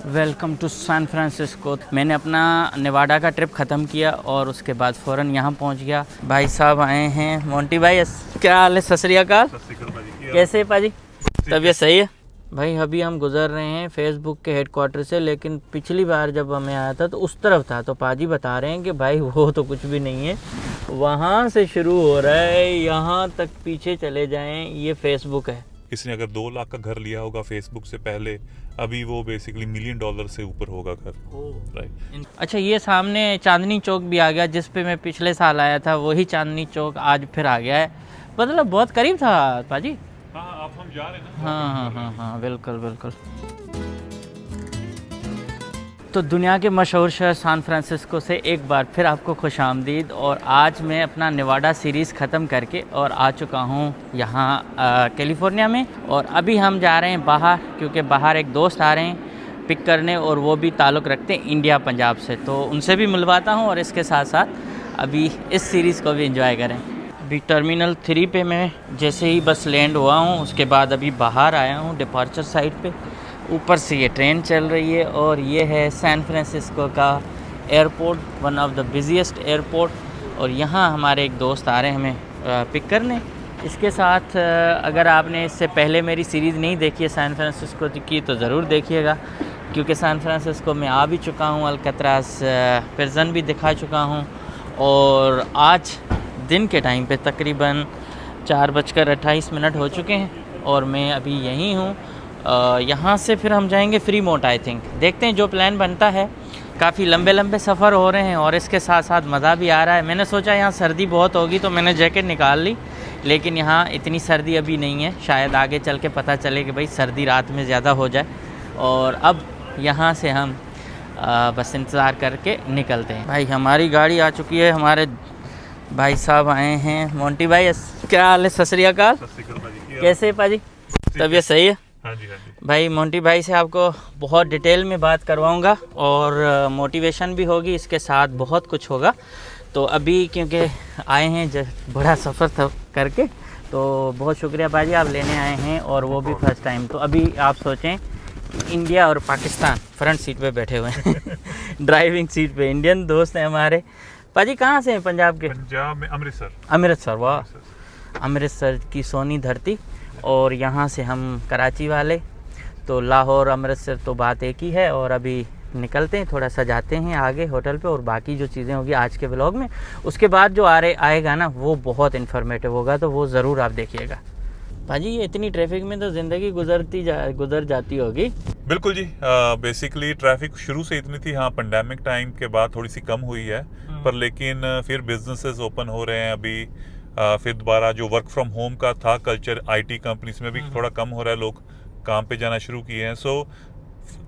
Welcome to San Francisco. मैंने अपना Nevada का ट्रिप ख़त्म किया और उसके बाद फ़ौरन यहाँ पहुँच गया। भाई साहब आए हैं, मोंटी भाई क्या हाल है? सत श्री अकाल। कैसे है पाजी? तबीयत सही है भाई। अभी हम गुज़र रहे हैं फेसबुक के हेडक्वार्टर से, लेकिन पिछली बार जब हमें आया था तो उस तरफ था, तो पाजी बता रहे हैं कि भाई वो तो कुछ भी नहीं है, वहाँ से शुरू हो रहा है, यहाँ तक पीछे चले जाएं ये फेसबुक है। किसी ने अगर 2 लाख का घर लिया होगा फेसबुक से पहले, अभी वो बेसिकली $1 मिलियन से ऊपर होगा घर। राइट। अच्छा, ये सामने चांदनी चौक भी आ गया, जिस पे मैं पिछले साल आया था, वही चांदनी चौक आज फिर आ गया है। मतलब बहुत करीब था पाजी। हाँ, आप हम जा रहे हैं ना। हाँ, बिल्कुल बिल्कुल। तो दुनिया के मशहूर शहर सैन फ्रांसिस्को से एक बार फिर आपको खुशामदीद। और आज मैं अपना नेवाडा सीरीज़ ख़त्म करके और आ चुका हूँ यहाँ कैलिफोर्निया में, और अभी हम जा रहे हैं बाहर, क्योंकि बाहर एक दोस्त आ रहे हैं पिक करने, और वो भी ताल्लुक़ रखते हैं इंडिया पंजाब से, तो उनसे भी मिलवाता हूँ और इसके साथ साथ अभी इस सीरीज़ को भी एंजॉय करें। अभी टर्मिनल 3 पे मैं जैसे ही बस लैंड हुआ हूँ, उसके बाद अभी बाहर आया हूँ डिपार्चर साइड पे। ऊपर से ये ट्रेन चल रही है और ये है सैन फ्रांसिस्को का airport, one of the busiest airport. और यहाँ हमारे एक दोस्त आ रहे हैं हमें पिक करने। इसके साथ अगर आपने इससे पहले मेरी सीरीज़ नहीं देखी है सैन फ्रांसिस्को की, तो ज़रूर देखिएगा, क्योंकि सैन फ्रांसिस्को में आ भी चुका हूँ, अल्कतरास प्रिजन भी दिखा चुका हूँ। और आज दिन के टाइम पे तकरीबन 4:28 हो चुके हैं और मैं अभी यहीं हूँ। यहाँ से फिर हम जाएंगे फ्रीमोंट। आई थिंक देखते हैं जो प्लान बनता है। काफ़ी लंबे सफ़र हो रहे हैं और इसके साथ साथ मज़ा भी आ रहा है। मैंने सोचा यहाँ सर्दी बहुत होगी तो मैंने जैकेट निकाल ली, लेकिन यहाँ इतनी सर्दी अभी नहीं है। शायद आगे चल के पता चले कि भाई सर्दी रात में ज़्यादा हो जाए। और अब यहाँ से हम बस इंतज़ार करके निकलते हैं। भाई हमारी गाड़ी आ चुकी है, हमारे भाई साहब आए हैं। मोंटी भाई क्या हाल है? सत श्री अकाल। कैसे है पाजी? तबीयत सही है? हाँ जी। भाई मोंटी भाई से आपको बहुत डिटेल में बात करवाऊंगा और मोटिवेशन भी होगी, इसके साथ बहुत कुछ होगा। तो अभी क्योंकि आए हैं बड़ा सफ़र था करके, तो बहुत शुक्रिया भाई, आप लेने आए हैं और वो भी फर्स्ट टाइम। तो अभी आप सोचें इंडिया और पाकिस्तान फ्रंट सीट पे बैठे हुए हैं ड्राइविंग सीट पे इंडियन दोस्त हैं हमारे। पाजी कहाँ से हैं? पंजाब के? पंजाब में अमृतसर। अमृतसर, वाह, अमृतसर की सोनी धरती। और यहाँ से हम कराची वाले, तो लाहौर अमृतसर तो बात एक ही है। और अभी निकलते हैं, थोड़ा सा जाते हैं आगे होटल पे, और बाकी जो चीज़ें होगी आज के व्लॉग में, उसके बाद जो आएगा ना वो बहुत इन्फॉर्मेटिव होगा, तो वो ज़रूर आप देखिएगा। भाजी ये इतनी ट्रैफिक में तो ज़िंदगी गुजर जाती होगी। बिल्कुल जी। बेसिकली ट्रैफिक शुरू से इतनी थी, हाँ पेंडेमिक टाइम के बाद थोड़ी सी कम हुई है, पर लेकिन फिर बिजनेसेस ओपन हो रहे हैं अभी। फिर दोबारा जो वर्क फ्रॉम होम का था कल्चर आईटी कंपनीज में भी थोड़ा कम हो रहा है, लोग काम पे जाना शुरू किए हैं। सो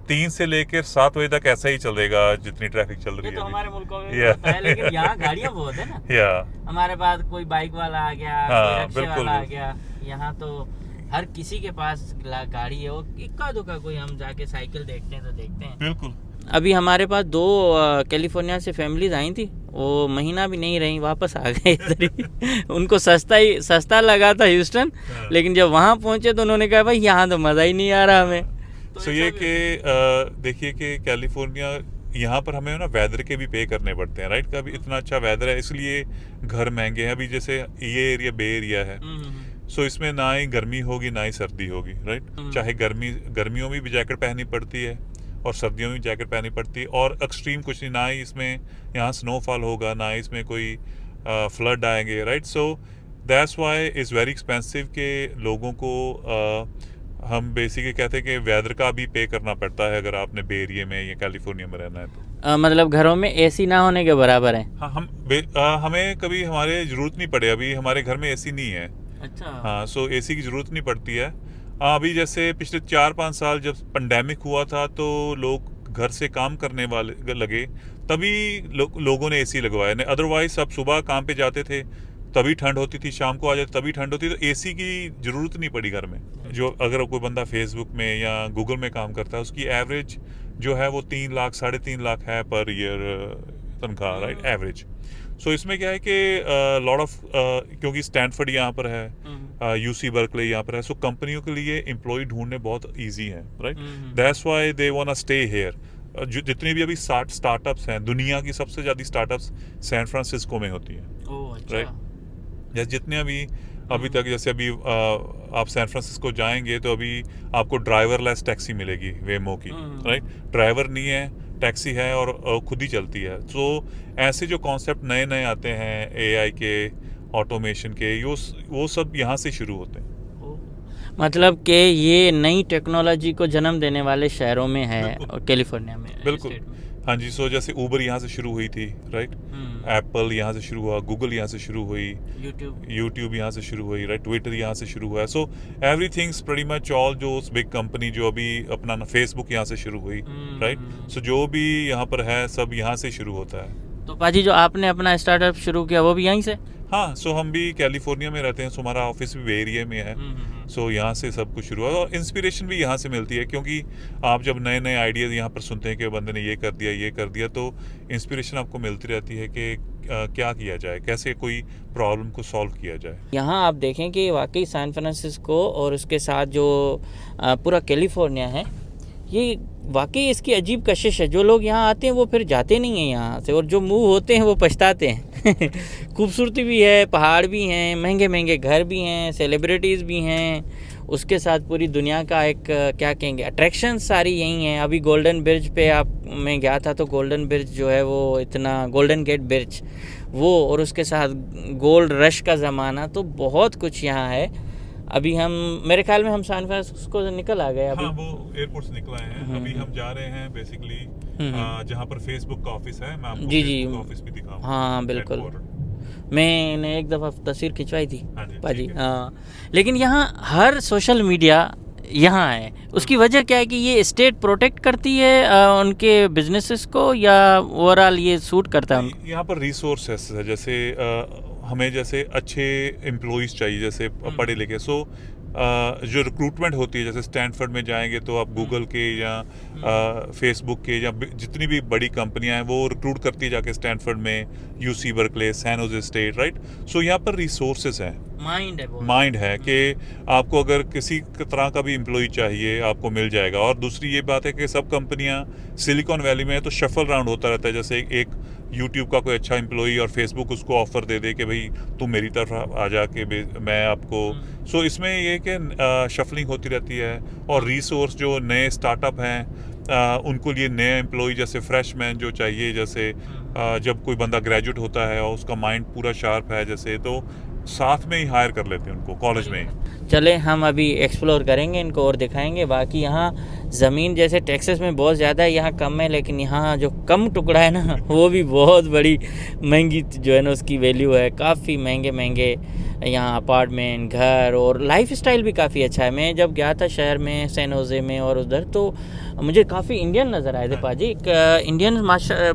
3 से लेकर 7 बजे तक ऐसा ही चलेगा जितनी ट्रैफिक चल रही है। तो हमारे मुल्कों में भी होता है, लेकिन यहाँ गाड़ियाँ बहुत है ना। हमारे पास कोई बाइक वाला आ गया, कोई रिक्शे वाला आ गया। यहाँ तो हर किसी के पास गाड़ी है, और इक्का दुक्का कोई हम जाके साइकिल देखते हैं तो देखते हैं। बिल्कुल। अभी हमारे पास 2 कैलिफोर्निया से फैमिलीज आई थी, वो महीना भी नहीं रही, वापस आ गए इधर ही उनको सस्ता लगा था ह्यूस्टन, लेकिन जब वहाँ पहुँचे तो उन्होंने कहा भाई यहाँ तो मज़ा ही नहीं आ रहा हमें। तो ये कि देखिए कि कैलिफोर्निया यहाँ पर हमें ना वेदर के भी पे करने पड़ते हैं, राइट। कभी इतना अच्छा वेदर है इसलिए घर महंगे हैं। अभी जैसे ये एरिया बे एरिया है, सो इसमें ना ही गर्मी होगी ना ही सर्दी होगी, राइट। चाहे गर्मियों में भी जैकेट पहननी पड़ती है और सर्दियों में जैकेट पहननी पड़ती है, और एक्सट्रीम कुछ नहीं, ना ही इसमें यहाँ स्नोफॉल होगा, ना ही इसमें कोई फ्लड आएंगे, right. So that's why is very expensive के लोगों को हम बेसिकली कहते हैं कि वेदर का भी पे करना पड़ता है अगर आपने बे एरिया में या कैलिफोर्निया में रहना है तो। मतलब घरों में एसी ना होने के बराबर है। हाँ, हमें कभी हमारे ज़रूरत नहीं पड़े, अभी हमारे घर में एसी नहीं है। अच्छा। हाँ, सो एसी की ज़रूरत नहीं पड़ती है। अभी जैसे पिछले 4-5 साल जब पेंडेमिक हुआ था तो लोग घर से काम करने वाले लगे, तभी लोगों ने एसी लगवाया। नहीं अदरवाइज सब सुबह काम पे जाते थे तभी ठंड होती थी, शाम को आ जाते तभी ठंड होती थी, तो एसी की ज़रूरत नहीं पड़ी घर में। जो अगर कोई बंदा फेसबुक में या गूगल में काम करता है, उसकी एवरेज जो है वो 3 लाख 3.5 लाख है पर ईयर तनख्वाह, राइट, एवरेज। सो इसमें क्या है कि लॉट ऑफ क्योंकि स्टैनफोर्ड यहाँ पर है, यूसी बर्कले यहाँ पर है, सो कंपनियों के लिए एम्प्लॉय ढूंढने बहुत ईजी है, right? That's why they want to stay here. जो जितनी भी अभी स्टार्टअप्स हैं, दुनिया की सबसे ज़्यादा स्टार्टअप्स सैन फ्रांसिस्को में होती हैं, ओह अच्छा। राइट? जैसे जितने अभी तक, जैसे अभी आप सैन फ्रांसिस्को जाएंगे तो अभी आपको ड्राइवरलेस टैक्सी मिलेगी वेमो की, राइट? ड्राइवर नहीं है, टैक्सी है और खुद ही चलती है। तो ऐसे जो कॉन्सेप्ट नए नए आते हैं एआई के, ऑटोमेशन के, वो सब यहाँ से शुरू होते हैं। मतलब कि ये नई टेक्नोलॉजी को जन्म देने वाले शहरों में है, बिल्कुल। कैलिफोर्निया में, बिल्कुल, स्टेट में। हाँ जी। सो जैसे उबर यहाँ से शुरू हुई थी, राइट? एप्पल यहाँ से शुरू हुआ, गूगल यहाँ से शुरू हुई, यूट्यूब यहाँ से शुरू हुई, राइट? ट्विटर यहाँ से शुरू हुआ है। सो एवरीथिंग्स प्रीटी मच ऑल जो बिग कंपनी जो अभी अपना फेसबुक यहाँ से शुरू हुई, राइट? सो जो भी यहाँ पर है सब यहाँ से शुरू होता है। तो पाजी जो आपने अपना स्टार्टअप शुरू किया वो भी यहीं से? हाँ, सो हम भी कैलिफोर्निया में रहते हैं, सो हमारा ऑफिस भी बे एरिया में है। सो यहाँ से सब कुछ शुरू हुआ और इंस्पिरेशन भी यहाँ से मिलती है, क्योंकि आप जब नए नए आइडियाज़ यहाँ पर सुनते हैं कि बंदे ने ये कर दिया, तो इंस्पिरेशन आपको मिलती रहती है कि क्या किया जाए, कैसे कोई प्रॉब्लम को सॉल्व किया जाए। यहाँ आप देखें कि वाकई सैन फ्रांसिस्को और उसके साथ जो पूरा कैलिफोर्निया है, ये वाकई इसकी अजीब कशिश है। जो लोग यहाँ आते हैं वो फिर जाते नहीं हैं यहाँ से, और जो मूव होते हैं वो पछताते हैं। खूबसूरती भी है, पहाड़ भी हैं, महंगे महंगे घर भी हैं, सेलिब्रिटीज़ भी हैं, उसके साथ पूरी दुनिया का एक क्या कहेंगे अट्रैक्शन सारी यही हैं। अभी गोल्डन ब्रिज पे मैं गया था, तो गोल्डन ब्रिज जो है वो इतना, गोल्डन गेट ब्रिज वो, और उसके साथ गोल्ड रश का ज़माना, तो बहुत कुछ यहाँ है। अभी हम, मेरे ख्याल में हम सैन फ्रांसिस्को से निकल आ गए अभी। हाँ, वो एयरपोर्ट से निकल आए हैं। अभी हम जा रहे हैं बेसिकली जहाँ पर फेसबुक का ऑफिस है। मैं आपको फेसबुक ऑफिस भी दिखाऊंगा। हाँ बिल्कुल, मैंने एक दफ़ा तस्वीर खिंचवाई थी पाजी। हाँ, लेकिन यहाँ हर सोशल मीडिया यहाँ है, उसकी वजह क्या है कि ये स्टेट प्रोटेक्ट करती है उनके बिजनेसेस को, या ओवरऑल ये सूट करता है? यहाँ पर रिसोर्सेस है, जैसे हमें जैसे अच्छे एम्प्लॉइज़ चाहिए, जैसे पढ़े लिखे। सो जो रिक्रूटमेंट होती है, जैसे स्टैनफोर्ड में जाएंगे तो आप गूगल के या फेसबुक के या जितनी भी बड़ी कंपनियां हैं वो रिक्रूट करती है जाके स्टैनफोर्ड में, UC Berkeley, San Jose state, right? So यहाँ पर रिसोर्सेज हैं, माइंड है कि आपको अगर किसी तरह का भी एम्प्लॉय चाहिए आपको मिल जाएगा। और दूसरी ये बात है कि सब कंपनियां सिलिकॉन वैली में है, तो शफल राउंड होता रहता है। जैसे एक यूट्यूब का कोई अच्छा एम्प्लॉय और फेसबुक उसको ऑफर दे कि भाई तुम मेरी तरफ आ जाके मैं आपको। सो इसमें ये कि शफलिंग होती रहती है। और रिसोर्स जो नए स्टार्टअप हैं उनको लिए नए एम्प्लॉय, जैसे फ्रेशमैन जो चाहिए, जैसे जब कोई बंदा ग्रेजुएट होता है और उसका माइंड पूरा शार्प है, जैसे तो साथ में ही हायर कर लेते हैं उनको कॉलेज में ही। चले हम अभी एक्सप्लोर करेंगे इनको और दिखाएंगे। बाकी यहाँ ज़मीन जैसे टेक्सास में बहुत ज़्यादा है, यहाँ कम है, लेकिन यहाँ जो कम टुकड़ा है ना वो भी बहुत बड़ी महंगी जो है ना उसकी वैल्यू है। काफ़ी महंगे महंगे यहाँ अपार्टमेंट, घर, और लाइफ स्टाइल भी काफ़ी अच्छा है। मैं जब गया था शहर में, सैन होजे में और उधर, तो मुझे काफ़ी इंडियन नज़र आए थे पाजी। इंडियन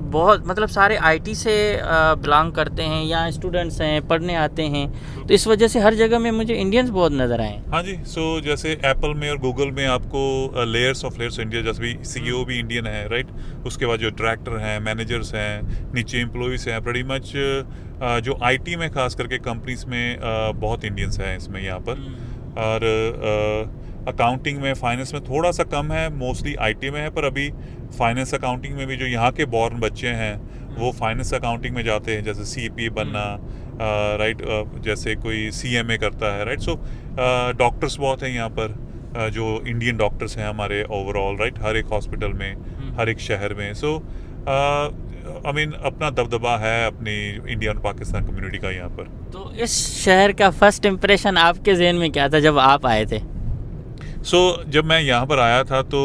बहुत, मतलब सारे आईटी से बिलोंग करते हैं, यहाँ स्टूडेंट्स हैं, पढ़ने आते हैं, तो इस वजह से हर जगह में मुझे इंडियंस बहुत नज़र आए। हाँ जी। सो जैसे एप्पल में और गूगल में आपको लेयर्स ऑफ लेयर्स इंडिया, जैसे भी सीईओ भी इंडियन है, राइट? उसके बाद जो डायरेक्टर हैं, मैनेजर्स हैं, नीचे एम्प्लॉइज हैं, प्रीटी मच जो आईटी में खास करके कंपनीज में बहुत इंडियंस हैं इसमें यहाँ पर। और अकाउंटिंग में, फाइनेंस में थोड़ा सा कम है, मोस्टली आईटी में है। पर अभी फाइनेंस अकाउंटिंग में भी जो यहाँ के बॉर्न बच्चे हैं वो फाइनेंस अकाउंटिंग में जाते हैं, जैसे सीपीए बनना, राइट? जैसे कोई सीएमए करता है, राइट? सो डॉक्टर्स बहुत हैं यहाँ पर, जो इंडियन डॉक्टर्स हैं हमारे ओवरऑल, राइट? हर एक हॉस्पिटल में, हर एक शहर में। सो आई मीन अपना दबदबा है अपनी इंडिया और पाकिस्तान कम्युनिटी का यहाँ पर। तो इस शहर का फर्स्ट इम्प्रेशन आपके जहन में क्या था जब आप आए थे? जब मैं यहाँ पर आया था तो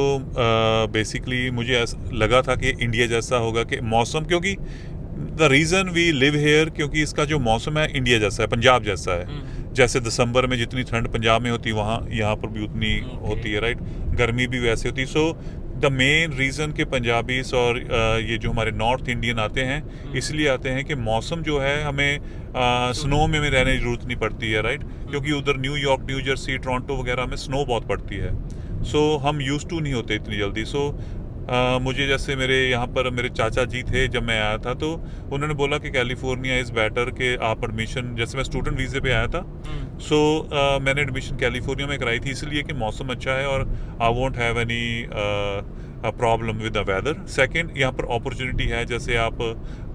बेसिकली मुझे लगा था कि इंडिया जैसा होगा, कि मौसम, क्योंकि the reason we live here, क्योंकि इसका जो मौसम है इंडिया जैसा है, पंजाब जैसा है। जैसे दिसंबर में जितनी ठंड पंजाब में होती है वहाँ यहाँ पर भी उतनी होती है, राइट? गर्मी भी वैसे होती है। सो द मेन रीज़न के पंजाबीज और ये जो हमारे नॉर्थ इंडियन आते हैं, इसलिए आते हैं कि मौसम जो है हमें स्नो में रहने की ज़रूरत नहीं पड़ती है, राइट? क्योंकि उधर न्यूयॉर्क, न्यू जर्सी, टोरंटो वगैरह में स्नो बहुत पड़ती है। सो हम यूज्ड टू नहीं होते इतनी जल्दी। सो मुझे जैसे मेरे यहाँ पर मेरे चाचा जी थे जब मैं आया था, तो उन्होंने बोला कि कैलिफोर्निया इज़ बेटर, कि आप एडमिशन, जैसे मैं स्टूडेंट वीज़े पे आया था, सो मैंने एडमिशन कैलिफोर्निया में कराई थी, इसलिए कि मौसम अच्छा है और I won't have any problem with the weather. Second, यहाँ पर अपॉर्चुनिटी है, जैसे आप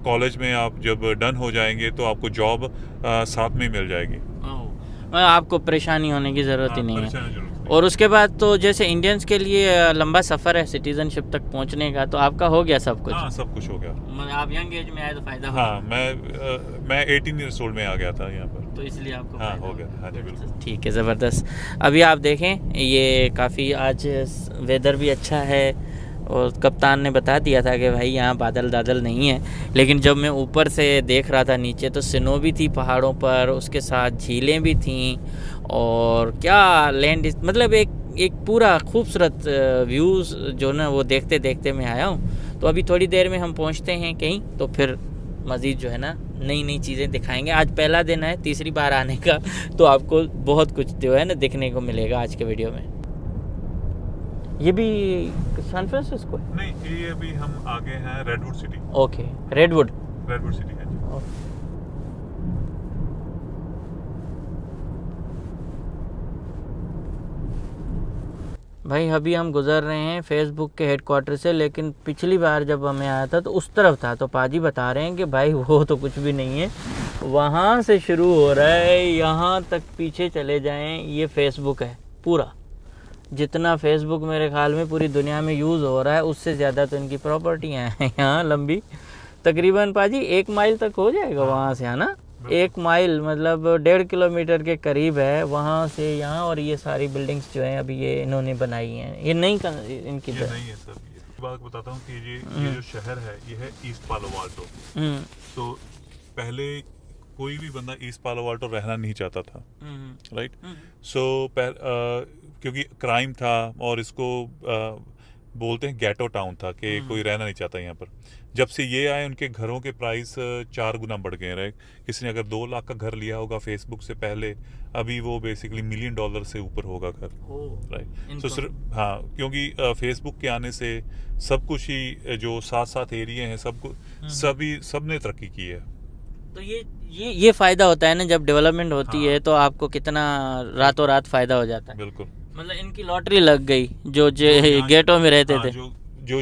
कॉलेज में आप जब डन हो जाएंगे तो आपको जॉब साथ में ही मिल जाएगी। मतलब आपको परेशानी होने की ज़रूरत ही नहीं है। परेशानी जरूरत नहीं। और उसके बाद तो जैसे इंडियंस के लिए लंबा सफ़र है सिटीज़नशिप तक पहुंचने का, तो आपका हो गया सब कुछ? हाँ, सब कुछ हो गया। मतलब आप यंग एज में आए तो फ़ायदा हाँ, मैं 18 ईयर्स ओल्ड में आ गया था यहाँ पर, तो इसलिए आपको हाँ फ़ायदा हो गया। हाँ जी, बिल्कुल। ठीक है, ज़बरदस्त। अभी आप देखें, ये काफ़ी आज वेदर भी अच्छा है, और कप्तान ने बता दिया था कि भाई यहाँ बादल दादल नहीं है, लेकिन जब मैं ऊपर से देख रहा था नीचे तो स्नो भी थी पहाड़ों पर, उसके साथ झीलें भी थीं, और क्या लैंड, मतलब एक पूरा खूबसूरत व्यूज़ जो ना वो देखते देखते मैं आया हूँ। तो अभी थोड़ी देर में हम पहुँचते हैं कहीं, तो फिर मज़ीद जो है ना नई नई चीज़ें दिखाएंगे। आज पहला दिन है, तीसरी बार आने का, तो आपको बहुत कुछ जो है ना देखने को मिलेगा आज के वीडियो में। ये भी सैन फ्रांसिस्को है? नहीं, ये अभी हम आगे हैं redwood city. Okay, redwood. Redwood city है जी। भाई अभी हम गुज़र रहे हैं फेसबुक के हेडक्वार्टर से, लेकिन पिछली बार जब हमें आया था तो उस तरफ था, तो पाजी बता रहे हैं कि भाई वो तो कुछ भी नहीं है, वहाँ से शुरू हो रहा है, यहाँ तक पीछे चले जाएं ये फेसबुक है पूरा। जितना फेसबुक मेरे ख्याल में पूरी दुनिया में यूज़ हो रहा है, उससे ज़्यादा तो इनकी प्रॉपर्टियाँ हैं यहाँ लंबी, तकरीबन पाजी 1 माइल तक हो जाएगा वहाँ से, है ना? 1 माइल मतलब 1.5 किलोमीटर के करीब है वहाँ से यहाँ। और ये सारी बिल्डिंग्स जो हैं अभी ये इन्होंने बनाई हैं, ये नहीं इनकी ये नहीं है सर। ये बात बताता हूँ कि ये जो शहर है ये है ईस्ट पालो आल्टो। तो पहले कोई भी बंदा ईस्ट पालो आल्टो रहना नहीं चाहता था, राइट? सो क्योंकि क्राइम था और इसको बोलते हैं गैटो टाउन था, कि कोई रहना नहीं चाहता यहाँ पर। जब से ये आए उनके घरों के प्राइस 4 गुना बढ़ गए, राइट? किसी ने अगर 2 लाख का घर लिया होगा फेसबुक से पहले, अभी वो बेसिकली $1 मिलियन से ऊपर होगा घर, राइट? सो हाँ, क्योंकि फेसबुक के आने से सब कुछ ही जो साथ एरिया हैं सब ने तरक्की की है। तो ये फ़ायदा होता है ना जब डेवलपमेंट होती है, तो आपको कितना रातों रात फ़ायदा हो जाता है। बिल्कुल, मतलब इनकी लॉटरी लग गई जो गेटों में रहते थे, जो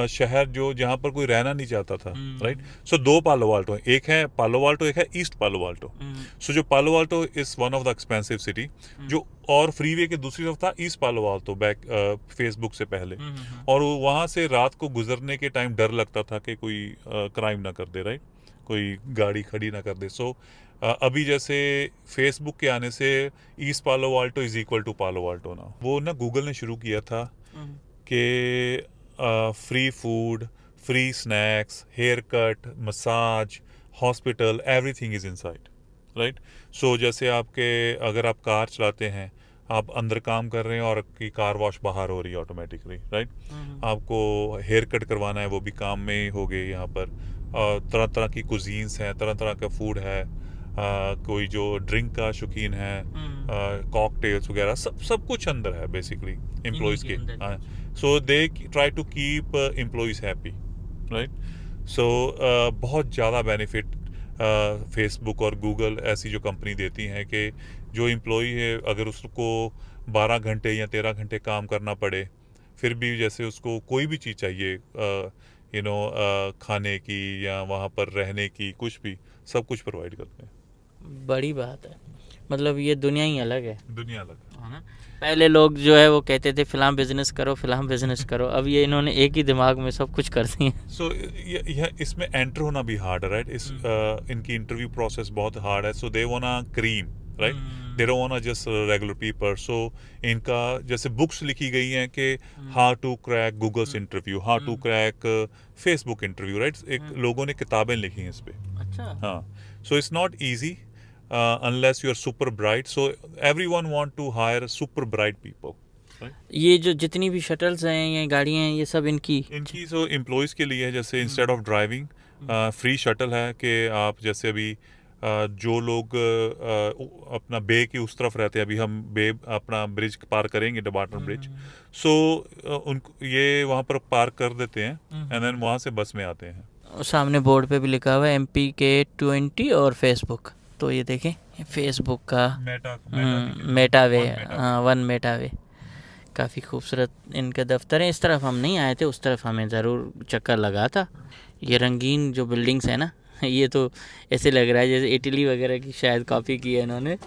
शहर जो जहाँ पर कोई रहना नहीं चाहता था, राइट? सो 2 पालो आल्टो है, एक है पालो आल्टो, एक है ईस्ट पालो आल्टो। सो जो पालो Alto is one of the expensive city, जो और फ्रीवे के दूसरी तरफ था east Palo Alto back Facebook से पहले। और वहाँ से रात को गुजरने के टाइम डर लगता था कि कोई क्राइम ना कर दे, राइट? कोई गाड़ी खड़ी ना कर दे। सो अभी जैसे फेसबुक के आने से East Palo Alto is equal to Palo Alto ना। वो ना गूगल ने शुरू किया था कि free food, free snacks, hair cut, massage, hospital, everything is inside, right? So जैसे अगर आप कार चलाते हैं, आप अंदर काम कर रहे हैं और आपकी कार वॉश बाहर हो रही है ऑटोमेटिकली, राइट? आपको हेयर कट करवाना है, वो भी काम में ही हो गए यहाँ पर। तरह तरह की कुजीन्स हैं, तरह तरह का फूड है, कोई जो ड्रिंक का शौकीन है, कॉकटेल्स वगैरह, सब कुछ अंदर है बेसिकली एम्प्लॉयज़ के। So they try to keep employees happy, right? So बहुत ज़्यादा बेनिफिट फेसबुक और गूगल ऐसी जो कंपनी देती हैं कि जो एम्प्लॉई है अगर उसको 12 घंटे या 13 घंटे काम करना पड़े, फिर भी जैसे उसको कोई भी चीज़ चाहिए, खाने की या वहाँ पर रहने की, कुछ भी, सब कुछ प्रोवाइड करते हैं। बड़ी बात है, मतलब ये दुनिया ही अलग है, दुनिया अलग है ना? पहले लोग जो है वो कहते थे फिल्म बिजनेस करो, अब ये इन्होंने एक ही दिमाग में सब कुछ कर दिए। सो इसमें एंटर होना भी हार्ड है, राइट? इनकी इंटरव्यू प्रोसेस बहुत हार्ड है। So they wanna cream, right? They don't wanna just regular people. So इनका जैसे बुक्स लिखी गई हैं कि how to crack Google's interview, how to crack Facebook interview, right? एक लोगों ने किताबें लिखी हैं इस पे। अच्छा। हाँ, so it's not easy unless you are super bright. So everyone want to hire super bright people, right? ये जो जितनी भी शटल्स हैं, ये गाड़ियाँ हैं, ये सब इनकी सो एम्प्लॉयज़ के लिए है। जैसे instead of driving free shuttle है कि आप जैसे अभी जो लोग अपना बे की उस तरफ रहते हैं, अभी हम बे अपना ब्रिज पार करेंगे, डबाटन ब्रिज, सो उनको ये वहाँ पर पार्क कर देते हैं एंड देन वहाँ से बस में आते हैं। सामने बोर्ड पे भी लिखा हुआ है MPK20 और फेसबुक। तो ये देखें फेसबुक का मेटा वे, वन मेटा वे, काफ़ी खूबसूरत इनके दफ्तर हैं। इस तरफ हम नहीं आए थे, उस तरफ हमें ज़रूर चक्कर लगा था। ये रंगीन जो बिल्डिंग्स है ना, ये तो ऐसे लग रहा है जैसे इटली वगैरह की शायद कॉपी की है इन्होंने।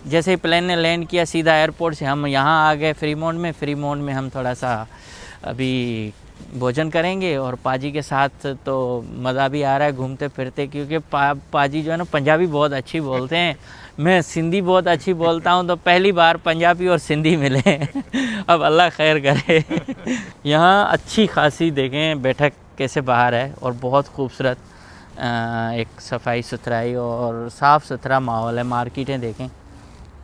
जैसे ही प्लेन ने लैंड किया सीधा एयरपोर्ट से हम यहाँ आ गए फ्रीमोंट में। फ्रीमोंट में हम थोड़ा सा अभी भोजन करेंगे और पाजी के साथ तो मज़ा भी आ रहा है घूमते फिरते, क्योंकि पाजी जो है ना पंजाबी बहुत अच्छी बोलते हैं। मैं सिंधी बहुत अच्छी बोलता हूँ, तो पहली बार पंजाबी और सिंधी मिले। अब अल्लाह खैर करे। यहाँ अच्छी खासी देखें बैठक कैसे बाहर है और बहुत खूबसूरत एक सफाई सुथराई और साफ़ सुथरा माहौल है। मार्केटें देखें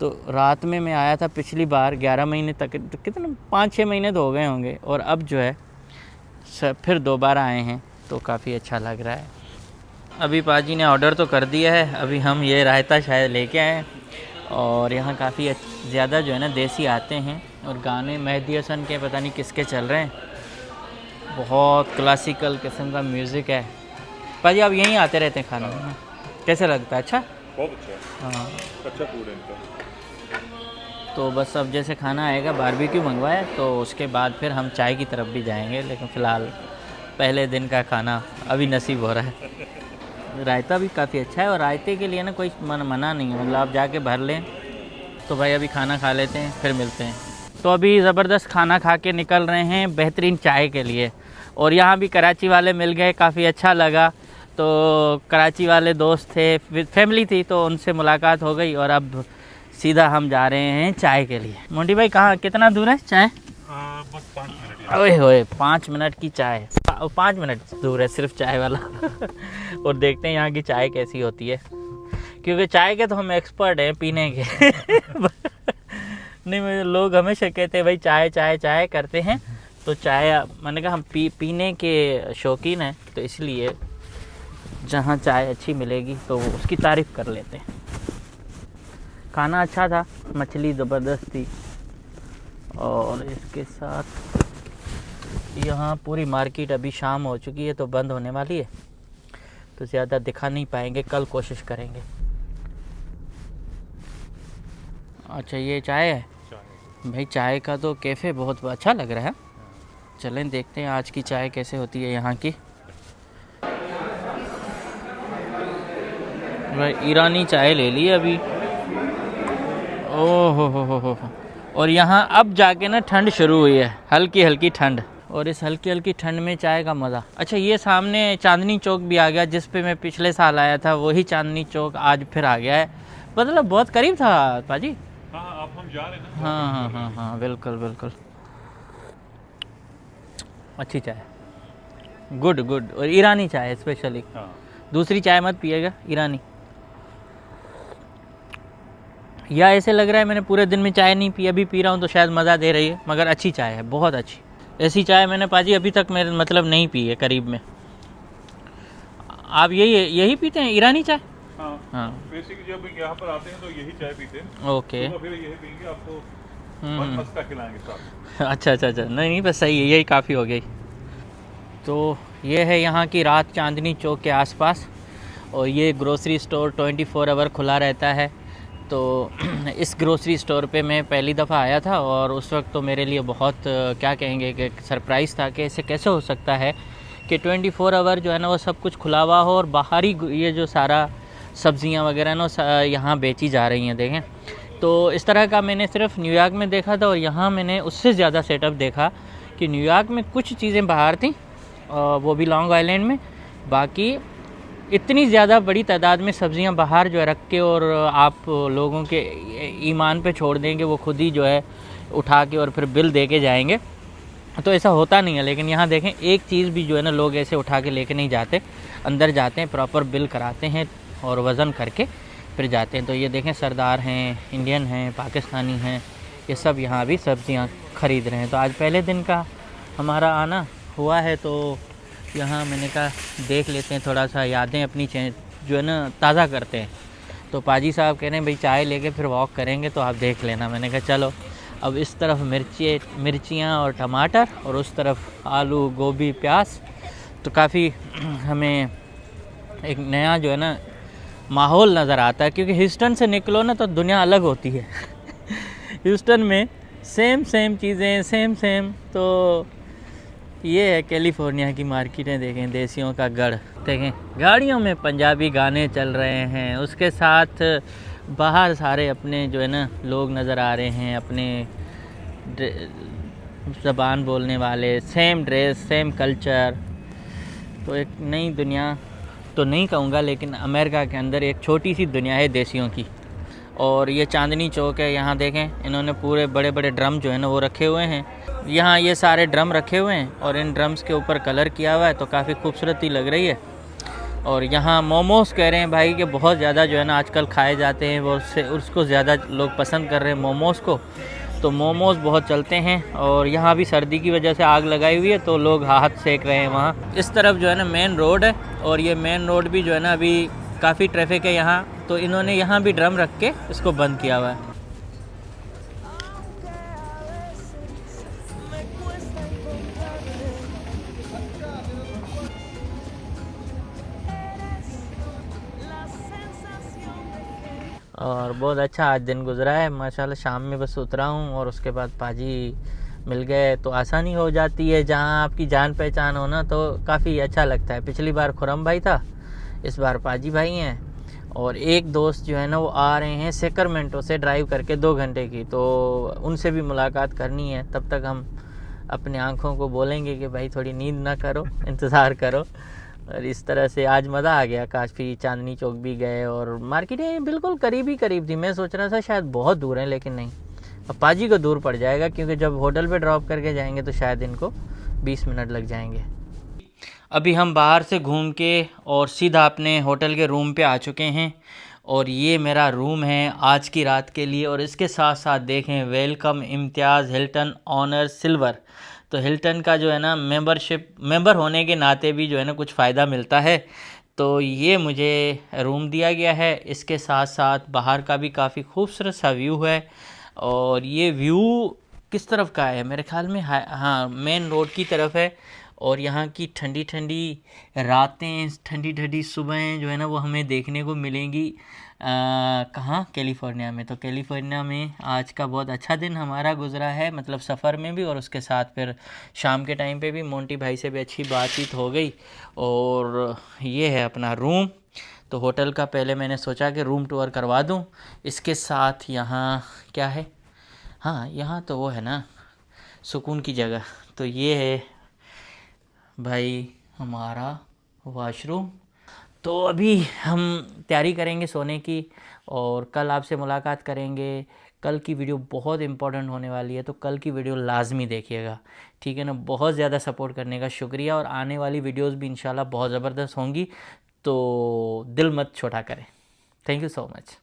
तो रात में मैं आया था पिछली बार 11 महीने तक, कितना 5-6 महीने तो हो गए होंगे, और अब जो है फिर दोबारा आए हैं तो काफ़ी अच्छा लग रहा है। अभी पाजी ने ऑर्डर तो कर दिया है, अभी हम ये रायता शायद लेके आए। और यहाँ काफ़ी ज़्यादा जो है ना देसी आते हैं, और गाने मेहदी हसन के पता नहीं किसके चल रहे हैं, बहुत क्लासिकल किस्म का म्यूज़िक है। पाजी आप यहीं आते रहते हैं खाना में, कैसे लगता है? अच्छा, बहुत अच्छा है। हाँ, अच्छा फूड है इनका। तो बस अब जैसे खाना आएगा, बारबेक्यू मंगवाया, तो उसके बाद फिर हम चाय की तरफ भी जाएंगे, लेकिन फ़िलहाल पहले दिन का खाना अभी नसीब हो रहा है। रायता भी काफ़ी अच्छा है, और रायते के लिए ना कोई मना नहीं है, मतलब आप जाके भर लें। तो भाई अभी खाना खा लेते हैं, फिर मिलते हैं। तो अभी ज़बरदस्त खाना खा के निकल रहे हैं बेहतरीन चाय के लिए, और यहाँ भी कराची वाले मिल गए, काफ़ी अच्छा लगा। तो कराची वाले दोस्त थे, फैमिली थी, तो उनसे मुलाकात हो गई, और अब सीधा हम जा रहे हैं चाय के लिए। मोंटी भाई कहाँ, कितना दूर है चाय? बस 5 मिनट। ओए होए 5 मिनट की चाय, 5 मिनट दूर है सिर्फ चाय वाला। और देखते हैं यहाँ की चाय कैसी होती है, क्योंकि चाय के तो हम एक्सपर्ट हैं पीने के। नहीं, मुझे लोग हमेशा कहते हैं भाई चाय चाय चाय करते हैं, तो चाय मैंने कहा हम पीने के शौकीन हैं, तो इसलिए जहाँ चाय अच्छी मिलेगी तो उसकी तारीफ़ कर लेते हैं। खाना अच्छा था, मछली ज़बरदस्त थी, और इसके साथ यहाँ पूरी मार्केट अभी शाम हो चुकी है तो बंद होने वाली है, तो ज़्यादा दिखा नहीं पाएंगे, कल कोशिश करेंगे। अच्छा ये चाय है भाई, चाय का तो कैफ़े बहुत अच्छा लग रहा है। चलें देखते हैं आज की चाय कैसे होती है यहाँ की। भाई ईरानी चाय ले ली अभी, ओह हो। और यहाँ अब जाके ना ठंड शुरू हुई है, हल्की हल्की ठंड, और इस हल्की हल्की ठंड में चाय का मज़ा। अच्छा ये सामने चांदनी चौक भी आ गया, जिस पे मैं पिछले साल आया था, वही चांदनी चौक आज फिर आ गया है। मतलब बहुत करीब था पाजी। हाँ, अब हम जा रहे हैं ना। हाँ, बिल्कुल बिल्कुल। अच्छी चाय, गुड। और ईरानी चाय स्पेशली, दूसरी चाय मत पिएगा, ईरानी। या ऐसे लग रहा है मैंने पूरे दिन में चाय नहीं पी, अभी पी रहा हूँ तो शायद मज़ा दे रही है, मगर अच्छी चाय है, बहुत अच्छी। ऐसी चाय मैंने पाजी अभी तक मेरे मतलब नहीं पी है करीब में। आप यही पीते हैं ईरानी चाय? हाँ। बेसिकली जब यहाँ पर आते हैं तो यही चाय पीते हैं। ओके, तो फिर यही पीएंगे, आपको मस्का खिलाएंगे साथ। अच्छा, नहीं बस सही है, यही काफ़ी हो गई। तो ये है यहाँ की रात चांदनी चौक के आसपास, और ये ग्रोसरी स्टोर 24 आवर खुला रहता है। तो इस ग्रोसरी स्टोर पे मैं पहली दफ़ा आया था, और उस वक्त तो मेरे लिए बहुत क्या कहेंगे कि सरप्राइज़ था कि ऐसे कैसे हो सकता है कि 24 आवर जो है ना वो सब कुछ खुला हुआ हो, और बाहरी ये जो सारा सब्ज़ियाँ वगैरह ना यहाँ बेची जा रही हैं। देखें तो इस तरह का मैंने सिर्फ न्यूयॉर्क में देखा था, और यहाँ मैंने उससे ज़्यादा सेटअप देखा कि न्यूयॉर्क में कुछ चीज़ें बाहर थी, वो भी लॉन्ग आइलैंड में, बाकी इतनी ज़्यादा बड़ी तादाद में सब्ज़ियां बाहर जो है रख के, और आप लोगों के ईमान पे छोड़ देंगे, वो खुद ही जो है उठा के और फिर बिल दे के जाएंगे, तो ऐसा होता नहीं है। लेकिन यहाँ देखें एक चीज़ भी जो है ना लोग ऐसे उठा के लेके नहीं जाते, अंदर जाते हैं, प्रॉपर बिल कराते हैं और वज़न करके फिर जाते हैं। तो ये देखें सरदार हैं, इंडियन हैं, पाकिस्तानी हैं, ये सब यहाँ भी सब्जियाँ ख़रीद रहे हैं। तो आज पहले दिन का हमारा आना हुआ है, तो यहाँ मैंने कहा देख लेते हैं, थोड़ा सा यादें अपनी जो है ना ताज़ा करते हैं। तो पाजी साहब कह रहे हैं भाई चाय लेके फिर वॉक करेंगे, तो आप देख लेना। मैंने कहा चलो। अब इस तरफ मिर्चियाँ और टमाटर, और उस तरफ आलू, गोभी, प्याज। तो काफ़ी हमें एक नया जो है ना माहौल नज़र आता है, क्योंकि ह्यूस्टन से निकलो ना तो दुनिया अलग होती है। ह्यूस्टन में सेम चीज़ें, सेम। तो ये है कैलिफोर्निया की मार्केटें। देखें देसियों का गढ़, देखें गाड़ियों में पंजाबी गाने चल रहे हैं, उसके साथ बाहर सारे अपने जो है ना लोग नज़र आ रहे हैं, अपने ज़बान बोलने वाले, सेम ड्रेस, सेम कल्चर। तो एक नई दुनिया तो नहीं कहूँगा, लेकिन अमेरिका के अंदर एक छोटी सी दुनिया है देसियों की। और ये चांदनी चौक है, यहाँ देखें इन्होंने पूरे बड़े बड़े ड्रम जो है ना वो रखे हुए हैं। यहाँ ये सारे ड्रम रखे हुए हैं और इन ड्रम्स के ऊपर कलर किया हुआ है, तो काफ़ी खूबसूरती लग रही है। और यहाँ मोमोज़ कह रहे हैं भाई कि बहुत ज़्यादा जो है ना आजकल खाए जाते हैं, वो उसको ज़्यादा लोग पसंद कर रहे हैं मोमोज़ को। तो मोमोज़ बहुत चलते हैं। और यहाँ भी सर्दी की वजह से आग लगाई हुई है, तो लोग हाथ सेक रहे हैं वहाँ। इस तरफ जो है ना मेन रोड है, और ये मेन रोड भी जो है ना अभी काफ़ी ट्रैफिक है यहाँ, तो इन्होंने यहाँ भी ड्रम रख के इसको बंद किया हुआ है। और बहुत अच्छा आज दिन गुजरा है माशाल्लाह। शाम में बस उतरा हूँ और उसके बाद पाजी मिल गए, तो आसानी हो जाती है। जहाँ आपकी जान पहचान हो ना, तो काफ़ी अच्छा लगता है। पिछली बार खुरम भाई था, इस बार पाजी भाई हैं। और एक दोस्त जो है ना वो आ रहे हैं सेक्रमेंटो से ड्राइव करके 2 घंटे की, तो उनसे भी मुलाकात करनी है। तब तक हम अपने आँखों को बोलेंगे कि भाई थोड़ी नींद ना करो, इंतज़ार करो। और इस तरह से आज मज़ा आ गया। काफ़ी चांदनी चौक भी गए, और मार्केटें बिल्कुल करीब थी। मैं सोच रहा था शायद बहुत दूर है, लेकिन नहीं, अब पाजी को दूर पड़ जाएगा, क्योंकि जब होटल पे ड्रॉप करके जाएंगे तो शायद इनको 20 मिनट लग जाएंगे। अभी हम बाहर से घूम के और सीधा अपने होटल के रूम पे आ चुके हैं, और ये मेरा रूम है आज की रात के लिए। और इसके साथ साथ देखें वेलकम इम्तियाज़ हिल्टन ऑनर सिल्वर। तो हिल्टन का जो है ना मेंबर होने के नाते भी जो है ना कुछ फ़ायदा मिलता है। तो ये मुझे रूम दिया गया है। इसके साथ साथ बाहर का भी काफ़ी खूबसूरत सा व्यू है। और ये व्यू किस तरफ का है, मेरे ख्याल में हाँ मेन रोड की तरफ है। और यहाँ की ठंडी ठंडी रातें, ठंडी ठंडी सुबहें जो है ना वो हमें देखने को मिलेंगी। कहाँ, कैलिफोर्निया में। तो कैलिफोर्निया में आज का बहुत अच्छा दिन हमारा गुजरा है, मतलब सफ़र में भी, और उसके साथ फिर शाम के टाइम पे भी मोंटी भाई से भी अच्छी बातचीत हो गई। और ये है अपना रूम। तो होटल का पहले मैंने सोचा कि रूम टूर करवा दूं। इसके साथ यहाँ क्या है, हाँ यहाँ तो वो है ना सुकून की जगह। तो ये है भाई हमारा वॉशरूम। तो अभी हम तैयारी करेंगे सोने की, और कल आपसे मुलाकात करेंगे। कल की वीडियो बहुत इम्पोर्टेंट होने वाली है, तो कल की वीडियो लाजमी देखिएगा, ठीक है ना। बहुत ज़्यादा सपोर्ट करने का शुक्रिया, और आने वाली वीडियोस भी इंशाल्लाह बहुत ज़बरदस्त होंगी, तो दिल मत छोटा करें। Thank you so much.